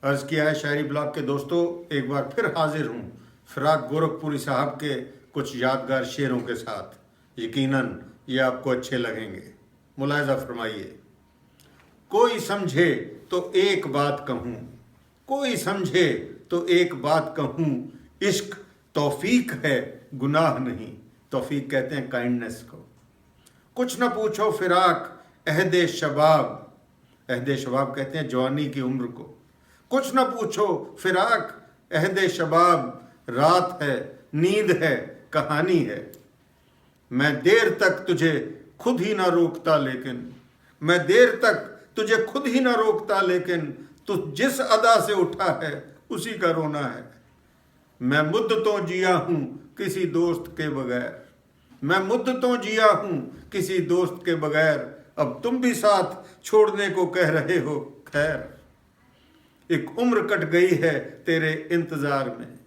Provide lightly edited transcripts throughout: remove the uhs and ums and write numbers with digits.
अर्ज़ किया है शायरी ब्लॉग के दोस्तों, एक बार फिर हाजिर हूँ फिराक गोरखपुरी साहब के कुछ यादगार शेरों के साथ। यकीनन ये आपको अच्छे लगेंगे। मुलाहिज़ा फरमाइए। कोई समझे तो एक बात कहूँ, कोई समझे तो एक बात कहूँ, इश्क तौफीक है गुनाह नहीं। तौफीक कहते हैं काइंडनेस को। कुछ न पूछो फिराक अहदे शबाब, अहदे शबाब कहते हैं जवानी की उम्र को। कुछ न पूछो फिराक अहदे शबाब, रात है नींद है कहानी है। मैं देर तक तुझे खुद ही ना रोकता लेकिन, मैं देर तक तुझे खुद ही ना रोकता लेकिन, तू जिस अदा से उठा है उसी का रोना है। मैं मुद्दतों जिया हूँ किसी दोस्त के बगैर, मैं मुद्दतों जिया हूँ किसी दोस्त के बगैर, अब तुम भी साथ छोड़ने को कह रहे हो। खैर एक उम्र कट गई है तेरे इंतजार में,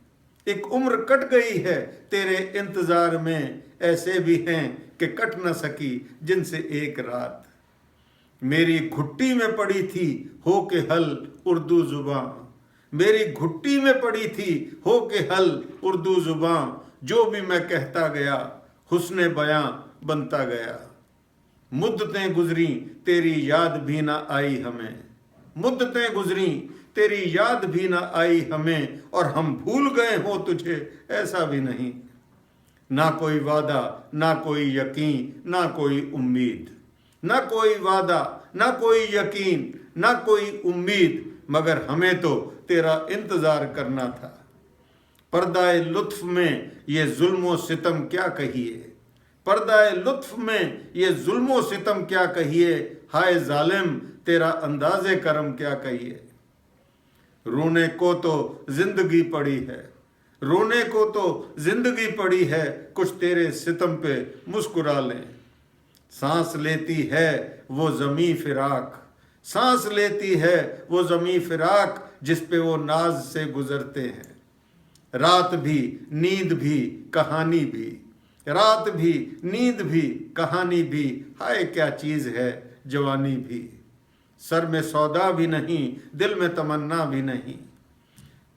एक उम्र कट गई है तेरे इंतजार में। ऐसे भी हैं कि कट न सकी जिनसे एक रात। मेरी घुट्टी में पड़ी थी हो के हल उर्दू जुबां, मेरी घुट्टी में पड़ी थी हो के हल उर्दू जुबां। जो भी मैं कहता गया हुस्ने बयां बनता गया। मुद्दतें गुजरी तेरी याद भी ना आई हमें, मुद्दतें गुजरी तेरी याद भी ना आई हमें, और हम भूल गए हो तुझे ऐसा भी नहीं। ना कोई वादा ना कोई यकीन ना कोई उम्मीद, ना कोई वादा ना कोई यकीन ना कोई उम्मीद, मगर हमें तो तेरा इंतजार करना था। पर्दाए लुत्फ में ये जुल्म सितम क्या कहिए, पर्दाए लुत्फ में ये जुल्म सितम क्या कहिए। हाय जालिम तेरा अंदाज़े करम क्या कहिए। रोने को तो जिंदगी पड़ी है, रोने को तो जिंदगी पड़ी है, कुछ तेरे सितम पे मुस्कुरा लें। सांस लेती है वो ज़मीं फिराक, सांस लेती है वो ज़मीं फिराक, जिस पे वो नाज से गुजरते हैं। रात भी नींद भी कहानी भी, रात भी नींद भी कहानी भी। हाय क्या चीज़ है जवानी भी। सर में सौदा भी नहीं दिल में तमन्ना भी नहीं।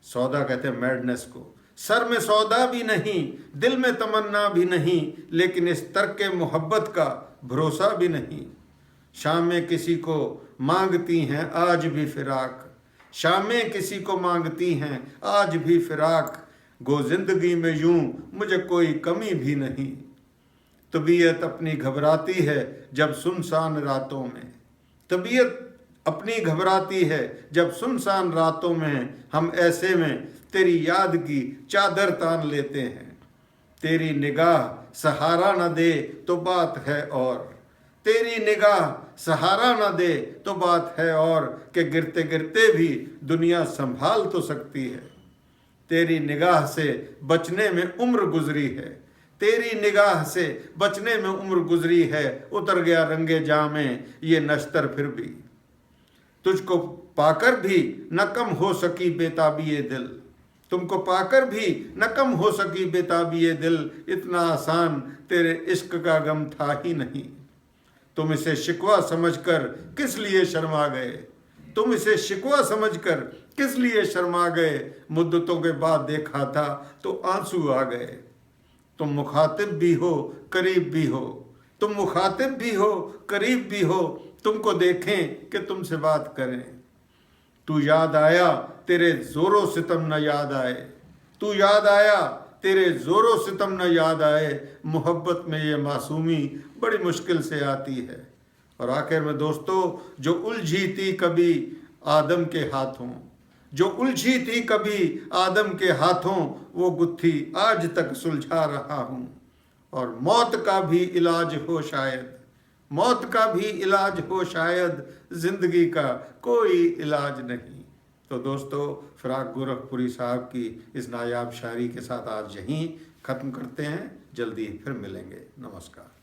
सौदा कहते हैं मैडनेस को। सर में सौदा भी नहीं दिल में तमन्ना भी नहीं, लेकिन इस तर्क मोहब्बत का भरोसा भी नहीं। शामें किसी को मांगती हैं आज भी फिराक, शामें किसी को मांगती हैं आज भी फिराक। गो जिंदगी में यूं मुझे कोई कमी भी नहीं। तबीयत अपनी घबराती है जब सुनसान रातों में, तबीयत अपनी घबराती है जब सुनसान रातों में। हम ऐसे में तेरी याद की चादर तान लेते हैं। तेरी निगाह सहारा न दे तो बात है और, तेरी निगाह सहारा न दे तो बात है और, कि गिरते गिरते भी दुनिया संभाल तो सकती है। तेरी निगाह से बचने में उम्र गुजरी है, तेरी निगाह से बचने में उम्र गुजरी है। उतर गया रंगे जामे ये नश्तर फिर भी, तुझको पाकर भी न कम हो सकी बेताबी ये दिल, तुमको पाकर भी न कम हो सकी बेताबी ये दिल। इतना आसान तेरे इश्क का गम था ही नहीं। तुम इसे शिकवा समझकर किस लिए शर्मा गए, तुम इसे शिकवा समझकर किस लिए शर्मा गए। मुद्दतों के बाद देखा था तो आंसू आ गए। तुम मुखातिब भी हो करीब भी हो, तुम मुखातिब भी हो करीब भी हो, तुमको देखें कि तुमसे बात करें। तू याद आया तेरे जोरों सितम न याद आए, तू याद आया तेरे जोरों सितम न याद आए। मोहब्बत में ये मासूमी बड़ी मुश्किल से आती है। और आखिर में दोस्तों, जो उलझी थी कभी आदम के हाथों, जो उलझी थी कभी आदम के हाथों, वो गुत्थी आज तक सुलझा रहा हूँ। और मौत का भी इलाज हो शायद, मौत का भी इलाज हो शायद, जिंदगी का कोई इलाज नहीं। तो दोस्तों, फिराक गोरखपुरी साहब की इस नायाब शायरी के साथ आज यहीं ख़त्म करते हैं। जल्दी फिर मिलेंगे। नमस्कार।